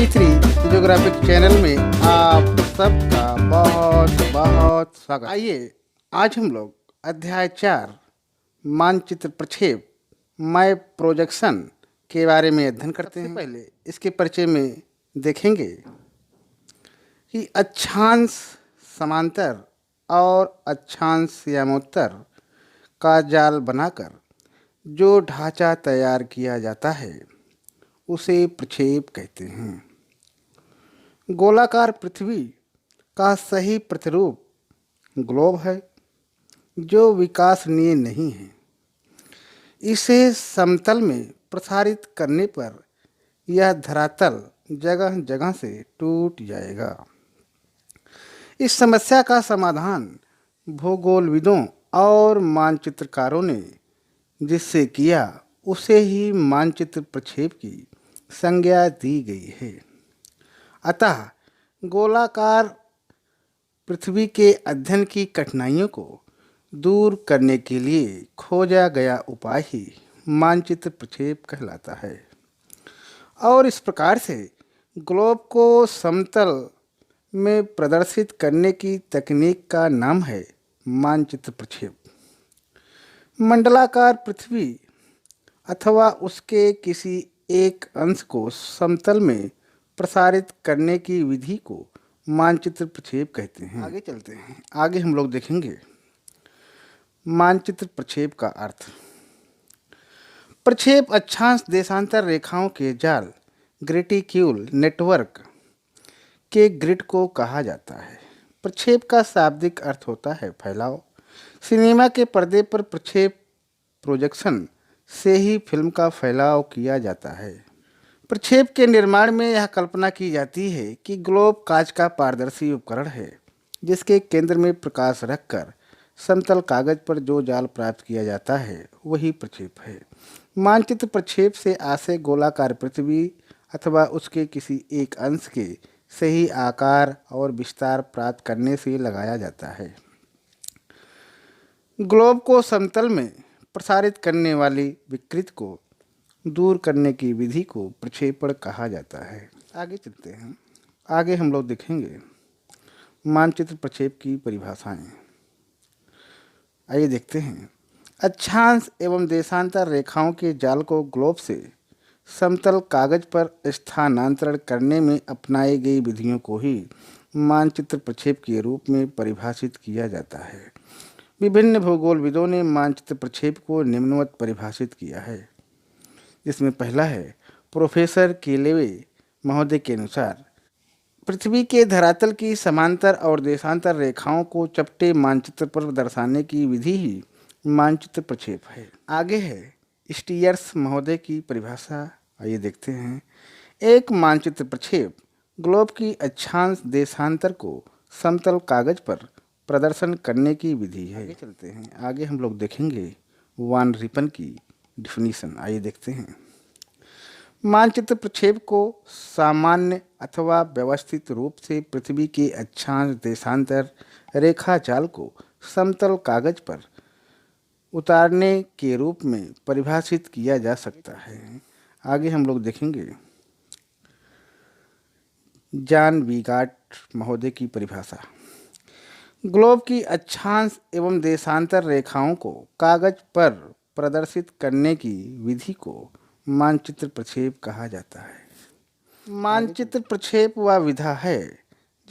Three geographic channel में आप सबका बहुत बहुत स्वागत। आइए आज हम लोग अध्याय 4 मानचित्र प्रक्षेप मैप प्रोजेक्शन के बारे में अध्ययन करते हैं। पहले इसके परिचय में देखेंगे कि अक्षांश समांतर और अक्षांश यामोत्तर का जाल बनाकर जो ढांचा तैयार किया जाता है उसे प्रक्षेप कहते हैं। गोलाकार पृथ्वी का सही प्रतिरूप ग्लोब है जो विकासनीय नहीं है। इसे समतल में प्रसारित करने पर यह धरातल जगह जगह से टूट जाएगा। इस समस्या का समाधान भूगोलविदों और मानचित्रकारों ने जिससे किया उसे ही मानचित्र प्रक्षेप की संज्ञा दी गई है। अतः गोलाकार पृथ्वी के अध्ययन की कठिनाइयों को दूर करने के लिए खोजा गया उपाय ही मानचित्र प्रक्षेप कहलाता है और इस प्रकार से ग्लोब को समतल में प्रदर्शित करने की तकनीक का नाम है मानचित्र प्रक्षेप। मंडलाकार पृथ्वी अथवा उसके किसी एक अंश को समतल में प्रसारित करने की विधि को मानचित्र प्रक्षेप कहते हैं। आगे चलते हैं। आगे हम लोग देखेंगे मानचित्र प्रक्षेप का अर्थ। प्रक्षेप अक्षांश देशांतर रेखाओं के जाल ग्रेटिक्यूल नेटवर्क के ग्रिड को कहा जाता है। प्रक्षेप का शाब्दिक अर्थ होता है फैलाव। सिनेमा के पर्दे पर प्रक्षेप प्रोजेक्शन से ही फिल्म का फैलाव किया जाता है। प्रक्षेप के निर्माण में यह कल्पना की जाती है कि ग्लोब कांच का पारदर्शी उपकरण है जिसके केंद्र में प्रकाश रखकर समतल कागज पर जो जाल प्राप्त किया जाता है वही प्रक्षेप है। मानचित्र प्रक्षेप से आशय गोलाकार पृथ्वी अथवा उसके किसी एक अंश के सही आकार और विस्तार प्राप्त करने से लगाया जाता है। ग्लोब को समतल में प्रसारित करने वाली विकृति को दूर करने की विधि को प्रक्षेपण कहा जाता है। आगे चलते हैं। आगे हम लोग देखेंगे मानचित्र प्रक्षेप की परिभाषाएं। आइए देखते हैं। अक्षांश एवं देशांतर रेखाओं के जाल को ग्लोब से समतल कागज पर स्थानांतरण करने में अपनाई गई विधियों को ही मानचित्र प्रक्षेप के रूप में परिभाषित किया जाता है। विभिन्न भूगोलविदों ने मानचित्र प्रक्षेप को निम्नवत परिभाषित किया है, जिसमें पहला है प्रोफेसर केलेवे महोदय के अनुसार पृथ्वी के धरातल की समांतर और देशांतर रेखाओं को चपटे मानचित्र पर दर्शाने की विधि ही मानचित्र प्रक्षेप है। आगे है स्टीयर्स महोदय की परिभाषा। आइए देखते हैं। एक मानचित्र प्रक्षेप ग्लोब की अक्षांश देशांतर को समतल कागज पर प्रदर्शन करने की विधि है। आगे चलते हैं। आगे हम लोग देखेंगे वान रिपन की डिफिनीशन। आइए देखते हैं। मानचित्र प्रक्षेप को सामान्य अथवा व्यवस्थित रूप से पृथ्वी के अक्षांश देशांतर रेखा जाल को समतल कागज पर उतारने के रूप में परिभाषित किया जा सकता है। आगे हम लोग देखेंगे जॉन विगाट महोदय की परिभाषा। ग्लोब की अक्षांश एवं देशांतर रेखाओं को कागज पर प्रदर्शित करने की विधि को मानचित्र प्रक्षेप कहा जाता है। मानचित्र प्रक्षेप वह विधा है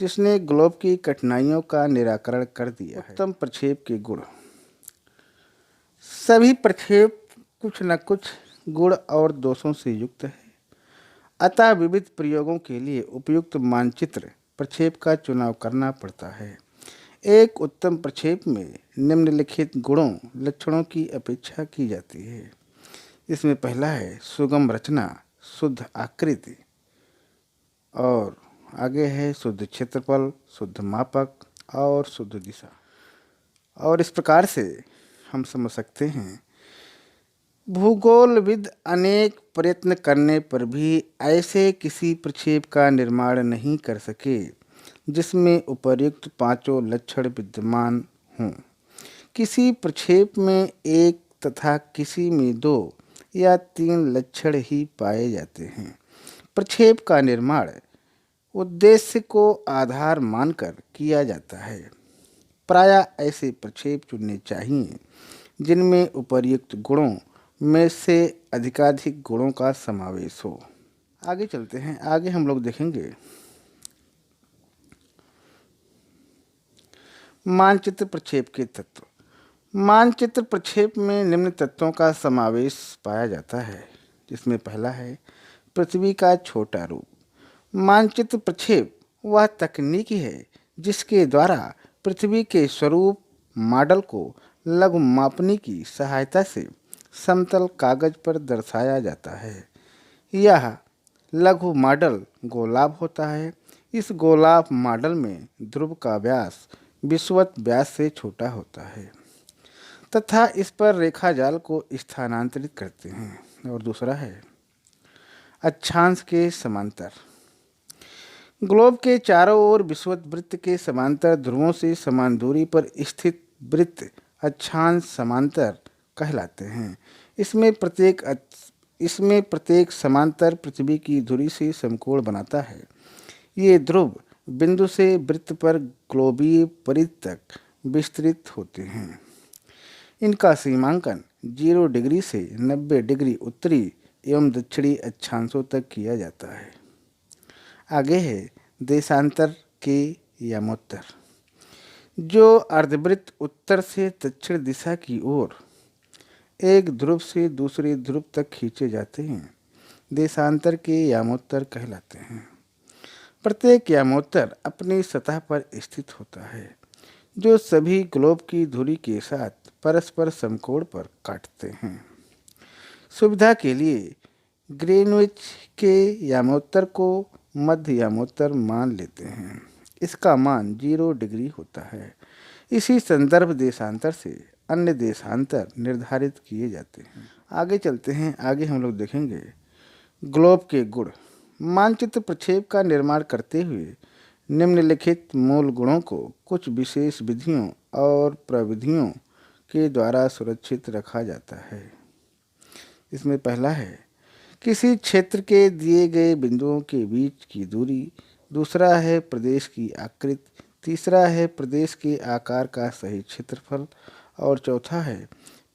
जिसने ग्लोब की कठिनाइयों का निराकरण कर दिया है। उत्तम प्रक्षेप के गुण। सभी प्रक्षेप कुछ न कुछ गुण और दोषों से युक्त है, अतः विविध प्रयोगों के लिए उपयुक्त मानचित्र प्रक्षेप का चुनाव करना पड़ता है। एक उत्तम प्रक्षेप में निम्नलिखित गुणों लक्षणों की अपेक्षा की जाती है। इसमें पहला है सुगम रचना, शुद्ध आकृति, और आगे है शुद्ध क्षेत्रफल, शुद्ध मापक और शुद्ध दिशा। और इस प्रकार से हम समझ सकते हैं भूगोलविद अनेक प्रयत्न करने पर भी ऐसे किसी प्रक्षेप का निर्माण नहीं कर सके जिसमें उपर्युक्त पांचों लक्षण विद्यमान हों। किसी प्रक्षेप में एक तथा किसी में दो या तीन लक्षण ही पाए जाते हैं। प्रक्षेप का निर्माण उद्देश्य को आधार मानकर किया जाता है। प्रायः ऐसे प्रक्षेप चुनने चाहिए जिनमें उपर्युक्त गुणों में से अधिकाधिक गुणों का समावेश हो। आगे चलते हैं। आगे हम लोग देखेंगे मानचित्र प्रक्षेप के तत्व। मानचित्र प्रक्षेप में निम्न तत्वों का समावेश पाया जाता है, जिसमें पहला है पृथ्वी का छोटा रूप। मानचित्र प्रक्षेप वह तकनीक है जिसके द्वारा पृथ्वी के स्वरूप मॉडल को लघु मापनी की सहायता से समतल कागज पर दर्शाया जाता है। यह लघु मॉडल गोलाभ होता है। इस गोलाभ मॉडल में ध्रुव का व्यास विषुवत व्यास से छोटा होता है तथा इस पर रेखा जाल को स्थानांतरित करते हैं। और दूसरा है अक्षांश के समांतर। ग्लोब के चारों ओर विषुवत वृत्त के समांतर ध्रुवों से समान दूरी पर स्थित वृत्त अक्षांश समांतर कहलाते हैं। इसमें प्रत्येक समांतर पृथ्वी की धुरी से समकोण बनाता है। ये ध्रुव बिंदु से वृत्त पर ग्लोबीय परिधि तक विस्तृत होते हैं। इनका सीमांकन 0 डिग्री से 90 डिग्री उत्तरी एवं दक्षिणी अक्षांशों तक किया जाता है। आगे है देशांतर के यामोत्तर। जो अर्धवृत्त उत्तर से दक्षिण दिशा की ओर एक ध्रुव से दूसरे ध्रुव तक खींचे जाते हैं, देशांतर के यामोत्तर कहलाते हैं। प्रत्येक यामोत्तर अपनी सतह पर स्थित होता है, जो सभी ग्लोब की धुरी के साथ परस्पर समकोण पर काटते हैं। सुविधा के लिए ग्रीनविच के यामोत्तर को मध्य यामोत्तर मान लेते हैं। इसका मान 0 डिग्री होता है। इसी संदर्भ देशांतर से अन्य देशांतर निर्धारित किए जाते हैं। आगे चलते हैं। आगे हम लोग देखेंगे ग्लोब के गुण। मानचित्र प्रक्षेप का निर्माण करते हुए निम्नलिखित मूल गुणों को कुछ विशेष विधियों और प्रविधियों के द्वारा सुरक्षित रखा जाता है। इसमें पहला है किसी क्षेत्र के दिए गए बिंदुओं के बीच की दूरी। दूसरा है प्रदेश की आकृति। तीसरा है प्रदेश के आकार का सही क्षेत्रफल। और चौथा है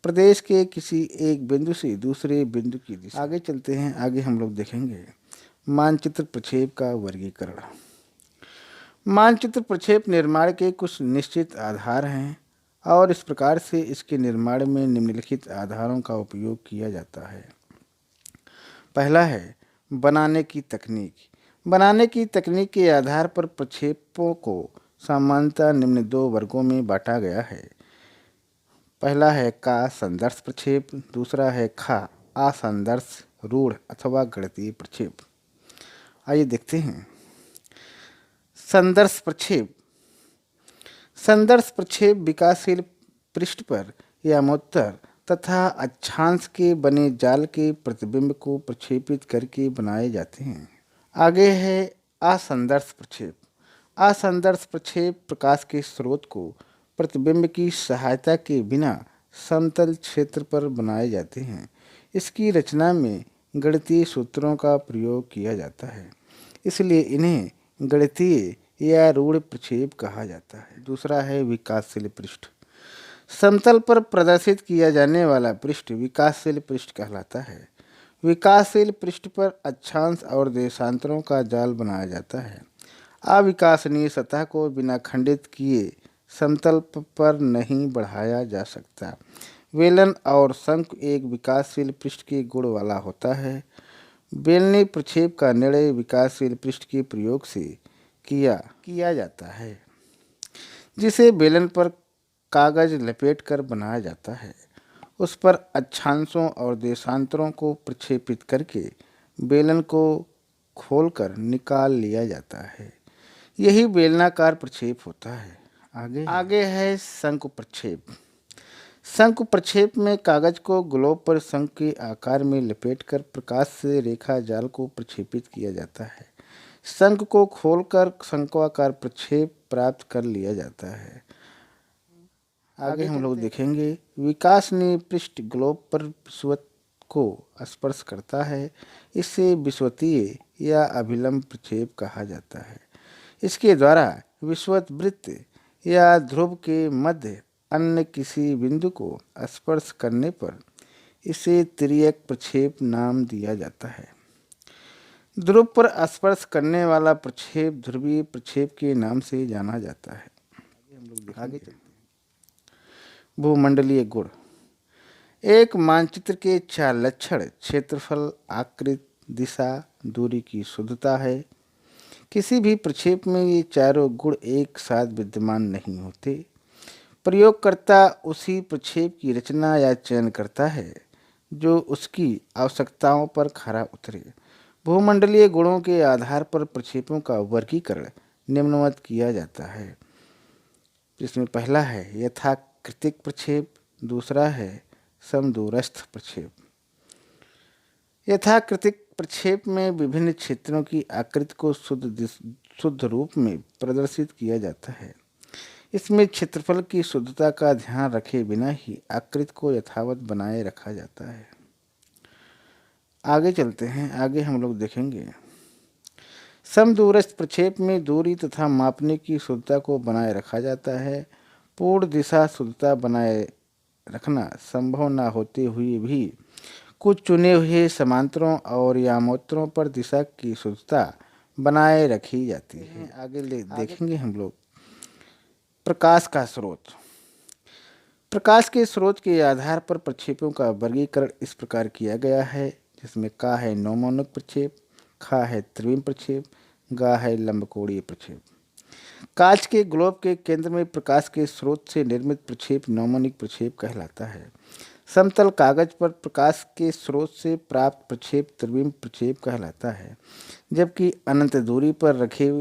प्रदेश के किसी एक बिंदु से दूसरे बिंदु की दिशा। आगे चलते हैं। आगे हम लोग देखेंगे मानचित्र प्रक्षेप का वर्गीकरण। मानचित्र प्रक्षेप निर्माण के कुछ निश्चित आधार हैं और इस प्रकार से इसके निर्माण में निम्नलिखित आधारों का उपयोग किया जाता है। पहला है बनाने की तकनीक। बनाने की तकनीक के आधार पर प्रक्षेपों को सामान्यतः निम्न 2 वर्गों में बांटा गया है। पहला है का संदर्श प्रक्षेप। दूसरा है खा असंदर्श रूढ़ अथवा गणितीय प्रक्षेप। आइए देखते हैं संदर्श प्रक्षेप। संदर्श प्रक्षेप विकासशील पृष्ठ पर यामोत्तर तथा अक्षांश के बने जाल के प्रतिबिंब को प्रक्षेपित करके बनाए जाते हैं। आगे है असंदर्श प्रक्षेप। असंदर्श प्रक्षेप प्रकाश के स्रोत को प्रतिबिंब की सहायता के बिना समतल क्षेत्र पर बनाए जाते हैं। इसकी रचना में गणितीय सूत्रों का प्रयोग किया जाता है, इसलिए इन्हें गणितीय या रूढ़ प्रक्षेप कहा जाता है। दूसरा है विकासशील पृष्ठ। समतल पर प्रदर्शित किया जाने वाला पृष्ठ विकासशील पृष्ठ कहलाता है। विकासशील पृष्ठ पर अक्षांश और देशांतरों का जाल बनाया जाता है। अविकासनीय सतह को बिना खंडित किए समतल पर नहीं बढ़ाया जा सकता। बेलन और शंकु एक विकासशील पृष्ठ के गुण वाला होता है। बेलनी प्रक्षेप का निर्णय विकासशील पृष्ठ के प्रयोग से किया जाता है, जिसे बेलन पर कागज लपेटकर बनाया जाता है। उस पर अक्षांशों और देशांतरों को प्रक्षेपित करके बेलन को खोलकर निकाल लिया जाता है। यही बेलनाकार प्रक्षेप होता है। आगे है शंकु प्रक्षेप। शंकु प्रक्षेप में कागज को ग्लोब पर शंकु के आकार में लपेटकर प्रकाश से रेखा जाल को प्रक्षेपित किया जाता है। शंकु को खोलकर शंक्वाकार प्रक्षेप प्राप्त कर लिया जाता है। आगे हम लोग देखेंगे विकासनीय पृष्ठ ग्लोब पर विषुवत को स्पर्श करता है। इससे विषुवतीय या अभिलंब प्रक्षेप कहा जाता है। इसके द्वारा विषुवत वृत्त या ध्रुव के मध्य अन्य किसी बिंदु को स्पर्श करने पर इसे तिर्यक प्रक्षेप नाम दिया जाता है। ध्रुव पर स्पर्श करने वाला प्रक्षेप ध्रुवीय प्रक्षेप के नाम से जाना जाता है। आगे चलते हैं। भूमंडलीय गुण एक मानचित्र के 4 लक्षण क्षेत्रफल, आकृति, दिशा, दूरी की शुद्धता है। किसी भी प्रक्षेप में ये चारों गुण एक साथ विद्यमान नहीं होते। प्रयोगकर्ता उसी प्रक्षेप की रचना या चयन करता है जो उसकी आवश्यकताओं पर खरा उतरे। भूमंडलीय गुणों के आधार पर प्रक्षेपों का वर्गीकरण निम्नवत किया जाता है, जिसमें पहला है यथाकृतिक प्रक्षेप, दूसरा है समदूरस्थ प्रक्षेप। यथाकृतिक प्रक्षेप में विभिन्न क्षेत्रों की आकृति को शुद्ध रूप में प्रदर्शित किया जाता है। इसमें क्षेत्रफल की शुद्धता का ध्यान रखे बिना ही आकृति को यथावत बनाए रखा जाता है। आगे चलते हैं। आगे हम लोग देखेंगे समदूरस्थ प्रक्षेप में दूरी तथा मापने की शुद्धता को बनाए रखा जाता है। पूर्ण दिशा शुद्धता बनाए रखना संभव न होते हुए भी कुछ चुने हुए समांतरों और यामोत्तरों पर दिशा की शुद्धता बनाए रखी जाती है। आगे देखेंगे हम लोग प्रकाश का स्रोत। प्रकाश के स्रोत के आधार पर प्रक्षेपों का वर्गीकरण इस प्रकार किया गया है, जिसमें का है नौमोनिक प्रक्षेप, खा है त्रिविम प्रक्षेप, गा है लंबकोणीय प्रक्षेप। कांच के ग्लोब के केंद्र में प्रकाश के स्रोत से निर्मित प्रक्षेप नौमोनिक प्रक्षेप कहलाता है। समतल कागज पर प्रकाश के स्रोत से प्राप्त प्रक्षेप त्रिविम प्रक्षेप कहलाता है, जबकि अनंत दूरी पर रखे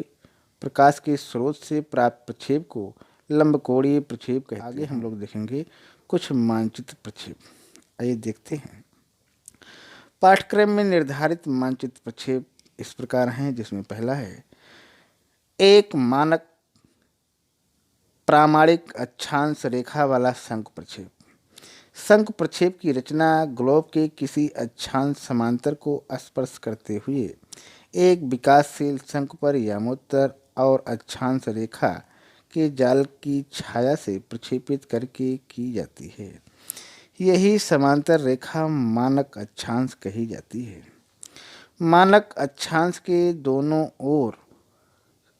प्रकाश के स्रोत से प्राप्त प्रक्षेप को लंबकोणीय प्रक्षेप कहते हैं। आगे हम लोग देखेंगे कुछ मानचित्र प्रक्षेप। आइए देखते हैं। पाठ्यक्रम में निर्धारित मानचित्र प्रक्षेप इस प्रकार हैं, जिसमें पहला है एक मानक प्रामाणिक अक्षांश रेखा वाला शंकु प्रक्षेप। शंकु प्रक्षेप की रचना ग्लोब के किसी अक्षांश समांतर को स्पर्श करते हुए एक विकासशील शंकु पर यामोत्तर और अक्षांश रेखा के जाल की छाया से प्रक्षेपित करके की जाती है। यही समांतर रेखा मानक अक्षांश कही जाती है। मानक अक्षांश के दोनों ओर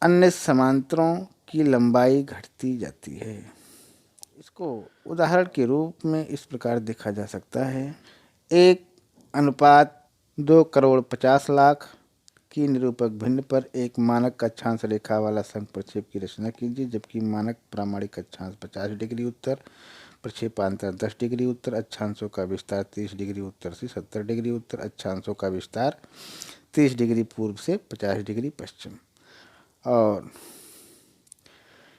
अन्य समांतरों की लंबाई घटती जाती है। इसको उदाहरण के रूप में इस प्रकार देखा जा सकता है। 1:2,50,00,000 की निरूपक भिन्न पर एक मानक अक्षांश रेखा वाला शंकु प्रक्षेप की रचना कीजिए, जबकि मानक प्रामाणिक अक्षांश 50 डिग्री उत्तर, प्रक्षेपांतर 10 डिग्री उत्तर, अक्षांशों का विस्तार 30 डिग्री उत्तर से 70 डिग्री उत्तर, अक्षांशों का विस्तार 30 डिग्री पूर्व से 50 डिग्री पश्चिम। और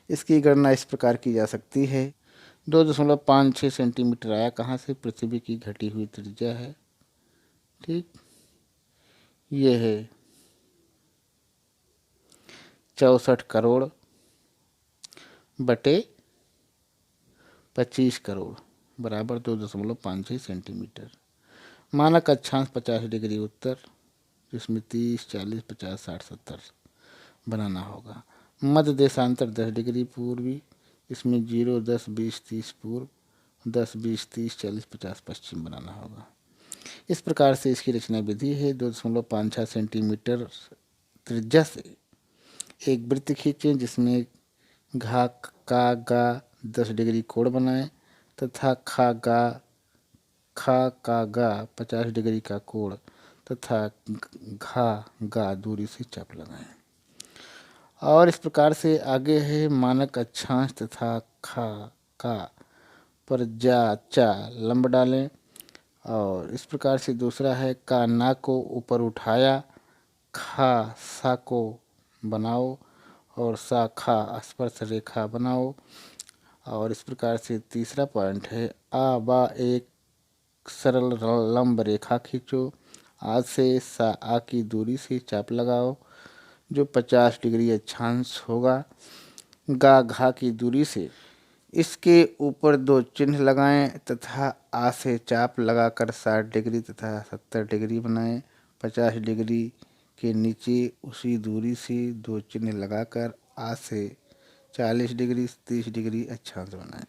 इसकी गणना इस प्रकार की जा सकती है। 2.56 सेंटीमीटर आया कहाँ से? पृथ्वी की घटी हुई त्रिज्या है। ठीक, ये है 64 करोड़ बटे 25 करोड़ बराबर 2.56 सेंटीमीटर। मानक अक्षांश 50 डिग्री उत्तर, जिसमें 30, 40, 50, 60, 70 बनाना होगा। मध्य देशांतर 10 डिग्री पूर्वी, इसमें 0, 10, 20, 30 पूर्व, 10, 20, 30, 40, 50 पश्चिम बनाना होगा। इस प्रकार से इसकी रचना विधि है। 2.56 सेंटीमीटर त्रिज्या से एक वृत्त खींचें, जिसमें घा का गा 10 डिग्री कोण बनाएं तथा खा का गा 50 डिग्री का कोण तथा घा गा दूरी से चाप लगाएं। और इस प्रकार से आगे है मानक अक्षांश तथा खा का पर जा चा लंब डालें। और इस प्रकार से दूसरा है का ना को ऊपर उठाया, खा सा को बनाओ और सा खा स्पर्श रेखा बनाओ। और इस प्रकार से तीसरा पॉइंट है आ बा एक सरल लंब रेखा खींचो, आज से सा आ की दूरी से चाप लगाओ जो 50 डिग्री अक्षांश होगा। गा घा की दूरी से इसके ऊपर 2 चिन्ह लगाएं तथा आ से चाप लगाकर 60 डिग्री तथा 70 डिग्री बनाएं। 50 डिग्री के नीचे उसी दूरी से 2 चिन्ह लगाकर आ से 40 डिग्री 30 डिग्री अक्षांश बनाएं।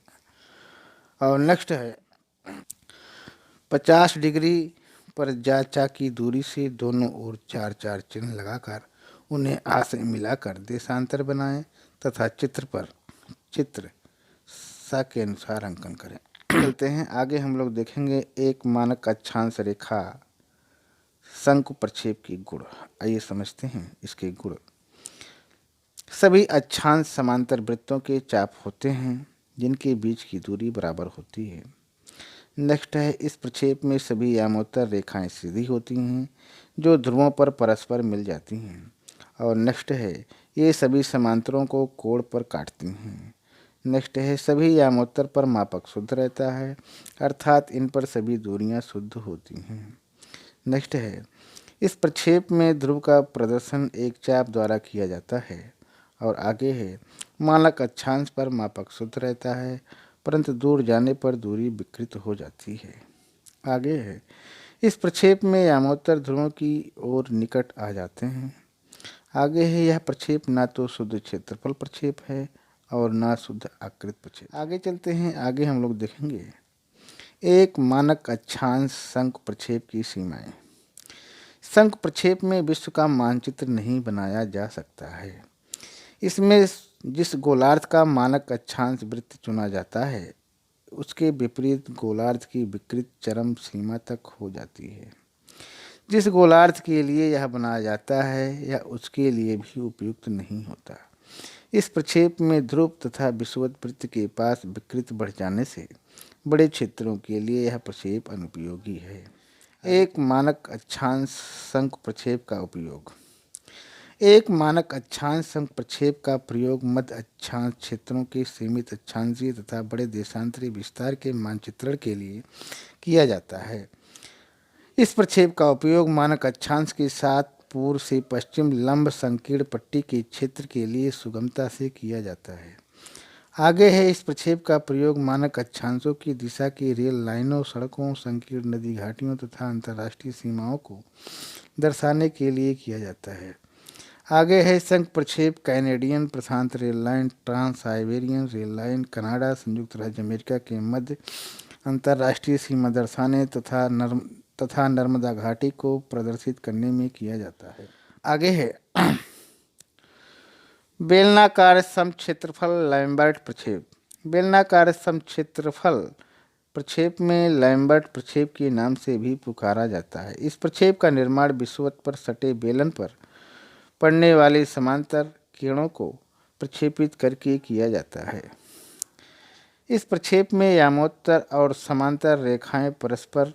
और नेक्स्ट है 50 डिग्री पर जा की दूरी से दोनों ओर 4-4 चिन्ह लगाकर उन्हें आ से मिलाकर देशांतर बनाएं तथा चित्र सा के अनुसार अंकन करें। चलते हैं आगे, हम लोग देखेंगे एक मानक अक्षांश रेखा शंकु प्रक्षेप की गुण। आइए समझते हैं इसके गुण। सभी अक्षांश समांतर वृत्तों के चाप होते हैं जिनके बीच की दूरी बराबर होती है। नेक्स्ट है इस प्रक्षेप में सभी यामोत्तर रेखाएं सीधी होती हैं जो ध्रुवों पर परस्पर मिल जाती हैं। और नेक्स्ट है ये सभी समांतरों को कोण पर काटती हैं। नेक्स्ट है सभी यामोत्तर पर मापक शुद्ध रहता है अर्थात इन पर सभी दूरियां शुद्ध होती हैं। नेक्स्ट है इस प्रक्षेप में ध्रुव का प्रदर्शन एक चाप द्वारा किया जाता है। और आगे है मानक अक्षांश पर मापक शुद्ध रहता है परंतु दूर जाने पर दूरी विकृत हो जाती है। आगे है इस प्रक्षेप में यामोत्तर ध्रुवों की ओर निकट आ जाते हैं। आगे है यह प्रक्षेप ना तो शुद्ध क्षेत्रफल प्रक्षेप है और ना शुद्ध आकृत प्रक्षेप। आगे चलते हैं, आगे हम लोग देखेंगे एक मानक अक्षांश शंकु प्रक्षेप की सीमाएं। शंकु प्रक्षेप में विश्व का मानचित्र नहीं बनाया जा सकता है। इसमें जिस गोलार्ध का मानक अक्षांश वृत्त चुना जाता है उसके विपरीत गोलार्ध की विकृत चरम सीमा तक हो जाती है। जिस गोलार्ध के लिए यह बनाया जाता है यह उसके लिए भी उपयुक्त नहीं होता। इस प्रक्षेप में ध्रुव तथा विषुवत वृत्त के पास विकृत बढ़ जाने से बड़े क्षेत्रों के लिए यह प्रक्षेप अनुपयोगी है। एक मानक अक्षांश शंकु प्रक्षेप का उपयोग। एक मानक अक्षांश शंकु प्रक्षेप का प्रयोग मध्य अक्षांश क्षेत्रों के सीमित अक्षांशीय तथा बड़े देशांतरी विस्तार के मानचित्रण के लिए किया जाता है। इस प्रक्षेप का उपयोग मानक अक्षांश के साथ पूर्व से पश्चिम लंब संकीर्ण पट्टी के क्षेत्र के लिए सुगमता से किया जाता है। आगे है इस प्रक्षेप का प्रयोग मानक अक्षांशों की दिशा की रेल लाइनों, सड़कों, संकीर्ण नदी घाटियों तथा अंतर्राष्ट्रीय सीमाओं को दर्शाने के लिए किया जाता है। आगे है शंकु प्रक्षेप कैनेडियन प्रशांत rail line, trans Siberian rail line, Canada, संयुक्त राज्य अमेरिका के मध्य अंतर्राष्ट्रीय सीमा दर्शाने तथा नर्मदा घाटी को प्रदर्शित करने में किया जाता है। आगे है बेलनाकार समक्षेत्रफल लैम्बर्ट प्रक्षेप। बेलनाकार समक्षेत्रफल प्रक्षेप में लैम्बर्ट प्रक्षेप के नाम से भी पुकारा जाता है। इस प्रक्षेप का निर्माण विषुवत पर सटे बेलन पर पड़ने वाले समांतर किरणों को प्रक्षेपित करके किया जाता है। इस प्रक्षेप में यामोत्तर और समांतर रेखाएं परस्पर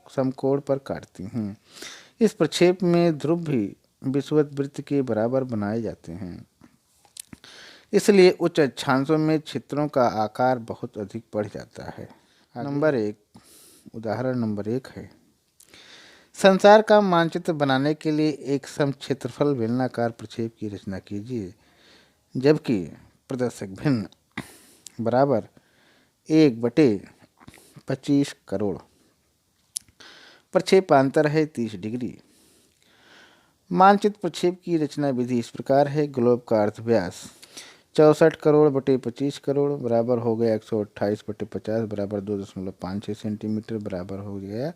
समकोण पर काटती हैं। इस प्रक्षेप में ध्रुव भी विषुवत वृत्त के बराबर बनाए जाते हैं। इसलिए उच्च अक्षांशों में क्षेत्रों का आकार बहुत अधिक बढ़ जाता है। उदाहरण नंबर 1 है संसार का मानचित्र बनाने के लिए एक समक्षेत्रफल बेलनाकार प्रक्षेप की रचना कीजिए जबकि प्रदर्शक भिन्न बराबर 1/25 करोड़। प्रक्षेपांतर है 30 डिग्री। मानचित्र प्रक्षेप की रचना विधि इस प्रकार है। ग्लोब का अर्धव्यास 64 करोड़ बटे 25 करोड़ बराबर हो गया 128 बटे 50 बराबर 2.56 सेंटीमीटर बराबर हो गया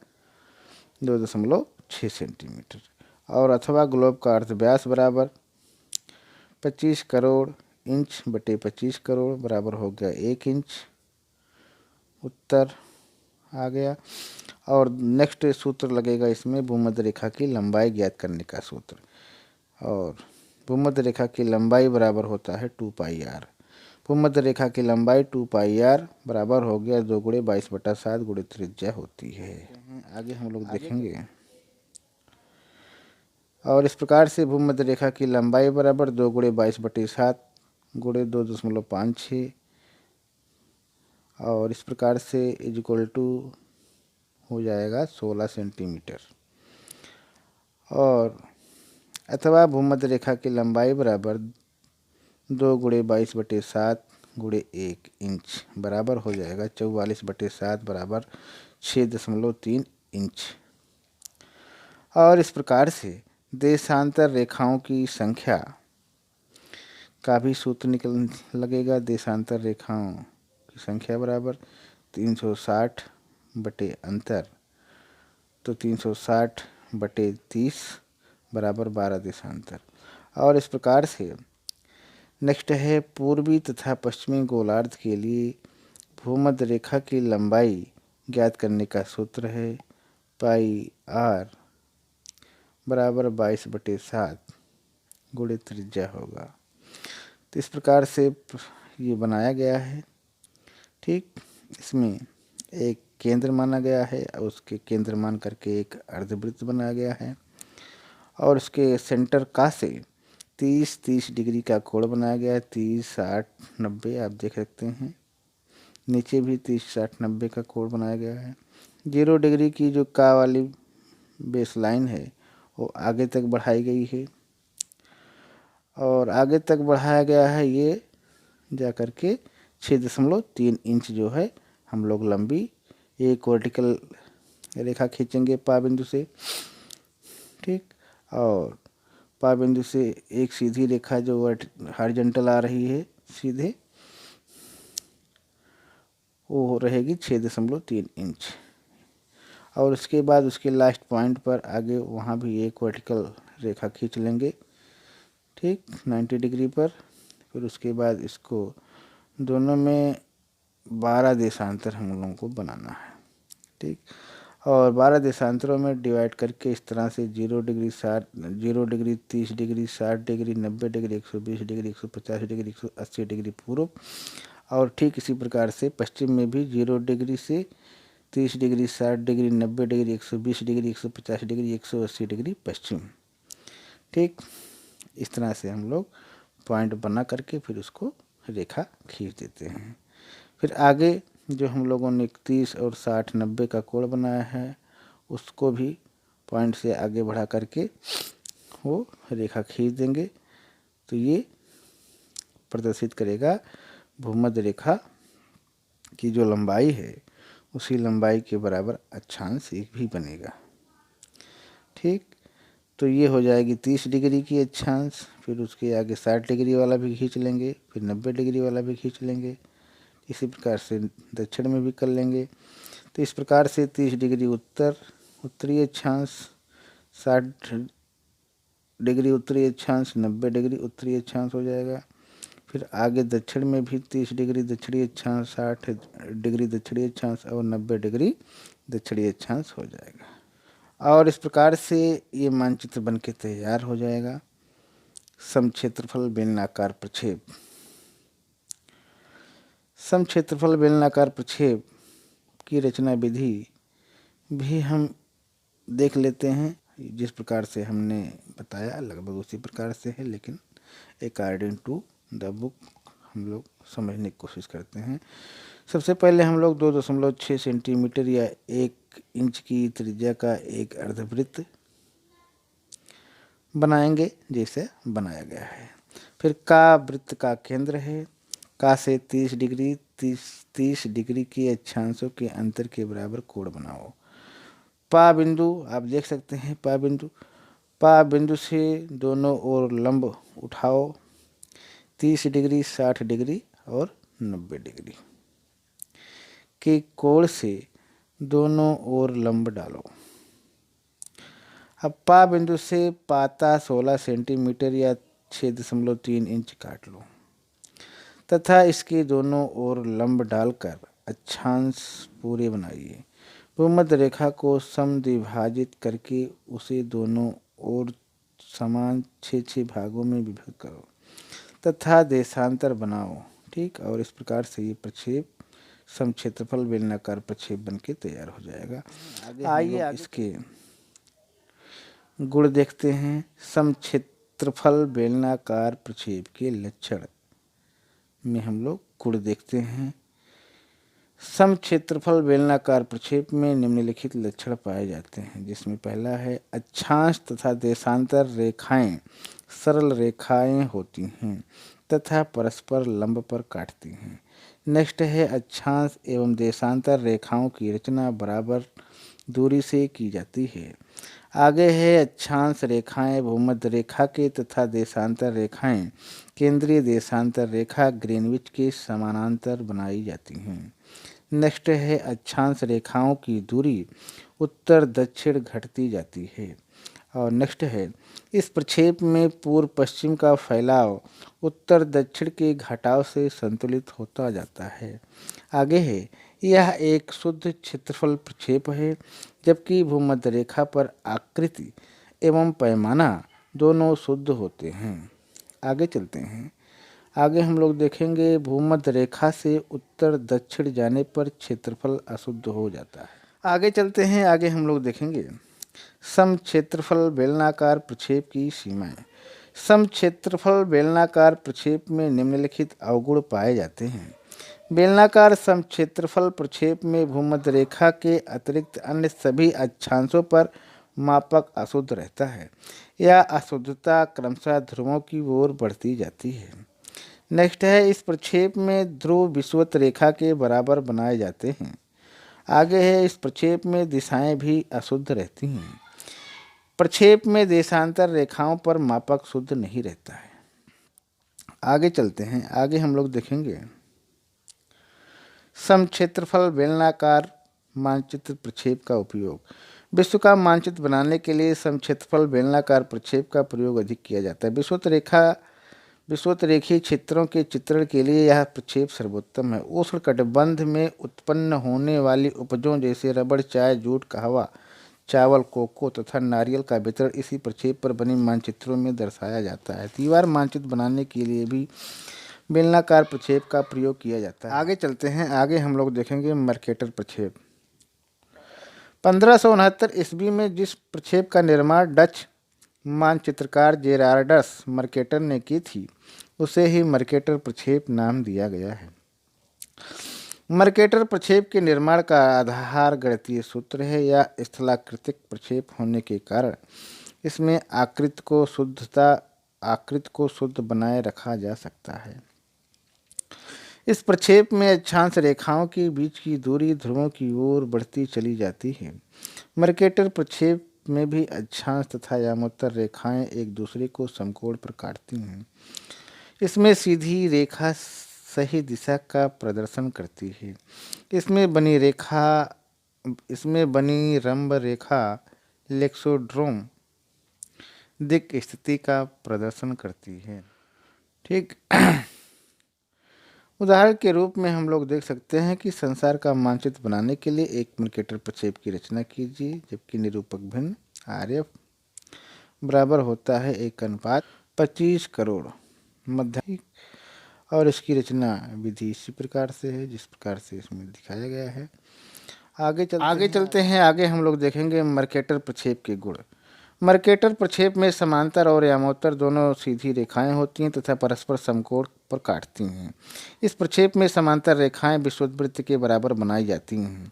2.6 सेंटीमीटर। और अथवा ग्लोब का अर्धव्यास बराबर 25 करोड़ इंच बटे 25 करोड़ बराबर हो गया 1 इंच। उत्तर आ गया। और नेक्स्ट सूत्र लगेगा इसमें भूमध्य रेखा की लंबाई ज्ञात करने का सूत्र। और भूमध्य रेखा की लंबाई बराबर होता है 2πr। भूमध्य रेखा की लंबाई 2πr बराबर हो गया 2 × 22/7 × त्रिज्या होती है। आगे हम लोग देखेंगे। और इस प्रकार से भूमध्य रेखा की लंबाई बराबर 2 × 22/7 × 2.56 और इस प्रकार से इक्वल टू हो जाएगा 16 सेंटीमीटर। और अथवा भूमध्य रेखा की लंबाई बराबर 2 × 22/7 × 1 इंच बराबर हो जाएगा 44/7 बराबर 6.3 इंच। और इस प्रकार से देशांतर रेखाओं की संख्या का भी सूत्र निकल लगेगा। देशांतर रेखाओं की संख्या बराबर 360 बटे अंतर, तो 360 बटे 30 बराबर 12 देशांतर। और इस प्रकार से नेक्स्ट है पूर्वी तथा पश्चिमी गोलार्ध के लिए भूमध्य रेखा की लंबाई ज्ञात करने का सूत्र है पाई आर बराबर 22 बटे 7 गुणे त्रिज्या होगा। तो इस प्रकार से ये बनाया गया है। ठीक, इसमें एक केंद्र माना गया है और उसके केंद्र मान करके एक अर्धवृत्त बनाया गया है और उसके सेंटर का से 30 डिग्री का कोण बनाया गया है। 30, 60, 90 आप देख सकते हैं। नीचे भी 30, 60, 90 का कोण बनाया गया है। 0 डिग्री की जो का वाली बेस लाइन है वो आगे तक बढ़ाई गई है और आगे तक बढ़ाया गया है ये जा कर के 6.3 इंच जो है हम लोग लंबी एक वर्टिकल रेखा खींचेंगे पा बिंदु से। ठीक, और पा बिंदु से एक सीधी रेखा जो हॉरिजॉन्टल आ रही है सीधे, वो रहेगी 6.3 इंच। और उसके बाद उसके लास्ट पॉइंट पर आगे वहाँ भी एक वर्टिकल रेखा खींच लेंगे। ठीक, 90 डिग्री पर। फिर उसके बाद इसको दोनों में 12 देशांतर हम लोगों को बनाना है। ठीक, और 12 देशांतरों में डिवाइड करके इस तरह से 0 degree 0 degree 30 degree 60 degree 90 degree 120 degree 150 degree 180 degree पूर्व। और ठीक इसी प्रकार से पश्चिम में भी 0 डिग्री से 30 degree 60 degree 90 degree 120 degree 150 degree 180 degree पश्चिम। ठीक, इस तरह से हम लोग पॉइंट बना करके फिर उसको रेखा खींच देते हैं। फिर आगे जो हम लोगों ने 30 और 60, 90 का कोण बनाया है उसको भी पॉइंट से आगे बढ़ा करके वो रेखा खींच देंगे। तो ये प्रदर्शित करेगा भूमध्य रेखा की जो लंबाई है उसी लंबाई के बराबर अक्षांश एक भी बनेगा। ठीक, तो ये हो जाएगी 30 डिग्री की अक्षांश। फिर उसके आगे 60 डिग्री वाला भी खींच लेंगे, फिर 90 डिग्री वाला भी खींच लेंगे। इसी प्रकार से दक्षिण में भी कर लेंगे। तो इस प्रकार से 30 डिग्री उत्तरी अक्षांश, 60 डिग्री उत्तरी अक्षांश, 90 डिग्री उत्तरी अक्षांश हो जाएगा। फिर आगे दक्षिण में भी 30 डिग्री दक्षिणी अक्षांश, 60 डिग्री दक्षिणी अक्षांश और 90 डिग्री दक्षिणी अक्षांश हो जाएगा। और इस प्रकार से ये मानचित्र बन के तैयार हो जाएगा। समक्षेत्रफल बेलनाकार प्रक्षेप। समक्षेत्रफल बेलनाकार प्रक्षेप की रचना विधि भी हम देख लेते हैं। जिस प्रकार से हमने बताया लगभग उसी प्रकार से है, लेकिन अकॉर्डिंग टू द बुक हम लोग समझने की कोशिश करते हैं। सबसे पहले हम लोग 2.6 सेंटीमीटर या 1 इंच की त्रिज्या का एक अर्धवृत्त बनाएंगे जैसे बनाया गया है। फिर का वृत्त का केंद्र है। का से 30 डिग्री के अक्षांशों के अंतर के बराबर कोण बनाओ। पा बिंदु आप देख सकते हैं। पा बिंदु से दोनों ओर लंब उठाओ 30 डिग्री 60 डिग्री और 90 डिग्री के कोण से दोनों ओर लंब डालो। अब पा बिंदु से पाता 16 सेंटीमीटर या 6.3 इंच काट लो तथा इसके दोनों ओर लंब डालकर अक्षांश पूरे बनाइए। भूमध्य रेखा को समद्विभाजित करके उसे दोनों ओर समान 6 भागों में विभक्त करो तथा देशांतर बनाओ। ठीक, और इस प्रकार से ये प्रक्षेप समक्षेत्रफल बेलनाकार प्रक्षेप बन के तैयार हो जाएगा। आइए इसके गुण देखते हैं। समक्षेत्रफल बेलनाकार प्रक्षेप के लक्षण में हम लोग गुण देखते हैं। समक्षेत्रफल बेलनाकार प्रक्षेप में निम्नलिखित लक्षण पाए जाते हैं, जिसमें पहला है अक्षांश तथा देशांतर रेखाएं सरल रेखाएं होती हैं तथा परस्पर लंब पर काटती हैं। नेक्स्ट है अक्षांश एवं देशांतर रेखाओं की रचना बराबर दूरी से की जाती है। आगे है अक्षांश रेखाएं। भूमध्य रेखा के तथा देशांतर रेखाएं केंद्रीय देशांतर रेखा ग्रीनविच के समानांतर बनाई जाती हैं। नेक्स्ट है अक्षांश रेखाओं की दूरी उत्तर दक्षिण घटती जाती है। और नेक्स्ट है इस प्रक्षेप में पूर्व पश्चिम का फैलाव उत्तर दक्षिण के घटाव से संतुलित होता जाता है। आगे है यह एक शुद्ध क्षेत्रफल प्रक्षेप है, जबकि भूमध्य रेखा पर आकृति एवं पैमाना दोनों शुद्ध होते हैं। आगे चलते हैं। आगे हम लोग देखेंगे भूमध्य रेखा से उत्तर दक्षिण जाने पर क्षेत्रफल अशुद्ध हो जाता है। आगे चलते हैं। आगे हम लोग देखेंगे समक्षेत्रफल बेलनाकार प्रक्षेप की सीमाएं। समक्षेत्रफल बेलनाकार प्रक्षेप में निम्नलिखित अवगुण पाए जाते हैं। बेलनाकार समक्षेत्रफल प्रक्षेप में भूमध्य रेखा के अतिरिक्त अन्य सभी अक्षांशों पर मापक अशुद्ध रहता है। यह अशुद्धता क्रमशः ध्रुवों की ओर बढ़ती जाती है। नेक्स्ट है इस प्रक्षेप में ध्रुव विषुवत रेखा के बराबर बनाए जाते हैं। आगे है इस प्रक्षेप में दिशाएं भी अशुद्ध रहती हैं। प्रक्षेप में देशांतर रेखाओं पर मापक शुद्ध नहीं रहता है। आगे चलते हैं। आगे हम लोग देखेंगे समक्षेत्रफल बेलनाकार मानचित्र प्रक्षेप का उपयोग। विश्व का मानचित्र बनाने के लिए समक्षेत्रफल बेलनाकार प्रक्षेप का प्रयोग अधिक किया जाता है। विषुवत रेखीय क्षेत्रों के चित्रण के लिए यह प्रक्षेप सर्वोत्तम है। उष्णकटिबंध में उत्पन्न होने वाली उपजों जैसे रबड़, चाय, जूट, कहवा, चावल, कोको तथा नारियल का वितरण इसी प्रक्षेप पर बने मानचित्रों में दर्शाया जाता है। दीवार मानचित्र बनाने के लिए भी बेलनाकार प्रक्षेप का प्रयोग किया जाता है। आगे चलते हैं। आगे हम लोग देखेंगे मर्केटर प्रक्षेप। 1569 ईस्वी में जिस प्रक्षेप का निर्माण डच मानचित्रकार जेरार्डस मर्केटर ने की थी, उसे ही मर्केटर प्रक्षेप नाम दिया गया है। मर्केटर प्रक्षेप के निर्माण का आधार गणितीय सूत्र है या स्थलाकृतिक प्रक्षेप होने के कारण इसमें आकृति को शुद्ध बनाए रखा जा सकता है। इस प्रक्षेप में अक्षांश रेखाओं के बीच की दूरी ध्रुवों की ओर बढ़ती चली जाती है। मर्केटर प्रक्षेप में भी अक्षांश तथा यामोत्तर रेखाएं एक दूसरे को समकोण पर काटती हैं। इसमें सीधी रेखा सही दिशा का प्रदर्शन करती है। इसमें बनी रंब रेखा लेक्सोड्रोम दिक् स्थिति का प्रदर्शन करती है। ठीक। उदाहरण के रूप में हम लोग देख सकते हैं कि संसार का मानचित्र बनाने के लिए एक मर्केटर प्रक्षेप की रचना कीजिए, जबकि निरूपक भिन्न आरएफ बराबर होता है 1:25 करोड़ मध्य। और इसकी रचना विधि इसी प्रकार से है जिस प्रकार से इसमें दिखाया गया है। आगे चलते हैं। आगे हम लोग देखेंगे मर्केटर प्रक्षेप के गुण। मर्केटर प्रक्षेप में समांतर और यामोत्तर दोनों सीधी रेखाएं होती हैं तथा परस्पर समकोण पर काटती हैं। इस प्रक्षेप में समांतर रेखाएं विषुववृत्त के बराबर बनाई जाती हैं।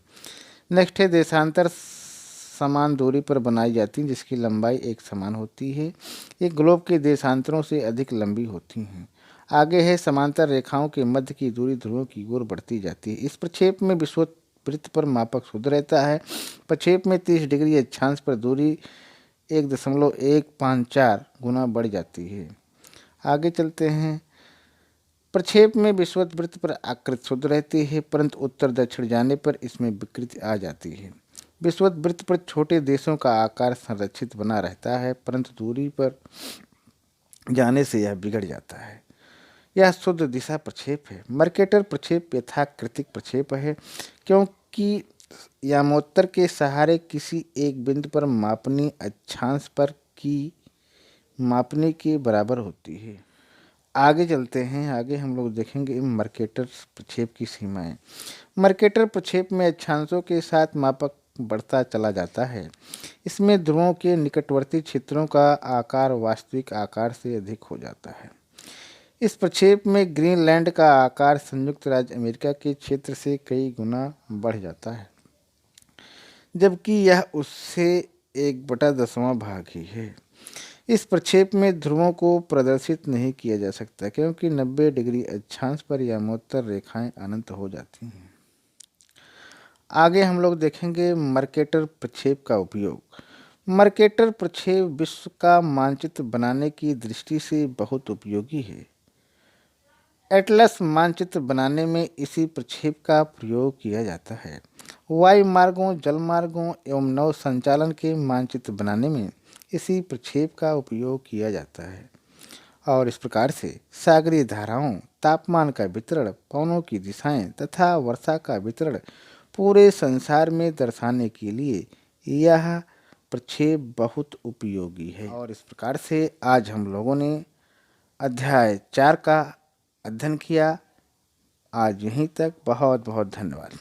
नेक्स्ट है देशांतर समान दूरी पर बनाई जाती हैं, जिसकी लंबाई एक समान होती है। ये ग्लोब के देशांतरों से अधिक लंबी होती हैं। आगे है समांतर रेखाओं के मध्य की दूरी ध्रुवों की ओर बढ़ती जाती है। इस प्रक्षेप में विषुववृत्त पर मापक शुद्ध रहता है। प्रक्षेप में 30 डिग्री अक्षांश पर दूरी 1.154 गुना बढ़ जाती है। आगे चलते हैं। प्रक्षेप में विषुववृत्त पर आकृति शुद्ध रहती है, परंतु उत्तर दक्षिण जाने पर इसमें विकृति आ जाती है। विषुववृत्त पर छोटे देशों का आकार संरक्षित बना रहता है, परंतु दूरी पर जाने से यह बिगड़ जाता है। यह शुद्ध दिशा प्रक्षेप है। मर्केटर प्रक्षेप यथाकृतिक प्रक्षेप है, क्योंकि यामोत्तर के सहारे किसी एक बिंदु पर मापनी अक्षांश पर की मापने के बराबर होती है। आगे चलते हैं। आगे हम लोग देखेंगे मर्केटर प्रक्षेप की सीमाएं। मर्केटर प्रक्षेप में अक्षांशों के साथ मापक बढ़ता चला जाता है। इसमें ध्रुवों के निकटवर्ती क्षेत्रों का आकार वास्तविक आकार से अधिक हो जाता है। इस प्रक्षेप में ग्रीनलैंड का आकार संयुक्त राज्य अमेरिका के क्षेत्र से कई गुना बढ़ जाता है, जबकि यह उससे 1/10वां भाग ही है। इस प्रक्षेप में ध्रुवों को प्रदर्शित नहीं किया जा सकता, क्योंकि 90 डिग्री अक्षांश पर यामोत्तर रेखाएं अनंत हो जाती हैं। आगे हम लोग देखेंगे मर्केटर प्रक्षेप का उपयोग। मर्केटर प्रक्षेप विश्व का मानचित्र बनाने की दृष्टि से बहुत उपयोगी है। एटलस मानचित्र बनाने में इसी प्रक्षेप का प्रयोग किया जाता है। वायु मार्गों, जल मार्गों एवं नौ संचालन के मानचित्र बनाने में इसी प्रक्षेप का उपयोग किया जाता है और इस प्रकार से सागरीय धाराओं, तापमान का वितरण, पवनों की दिशाएं तथा वर्षा का वितरण पूरे संसार में दर्शाने के लिए यह प्रक्षेप बहुत उपयोगी है। और इस प्रकार से आज हम लोगों ने अध्याय 4 का अध्ययन किया। आज यहीं तक। बहुत बहुत धन्यवाद।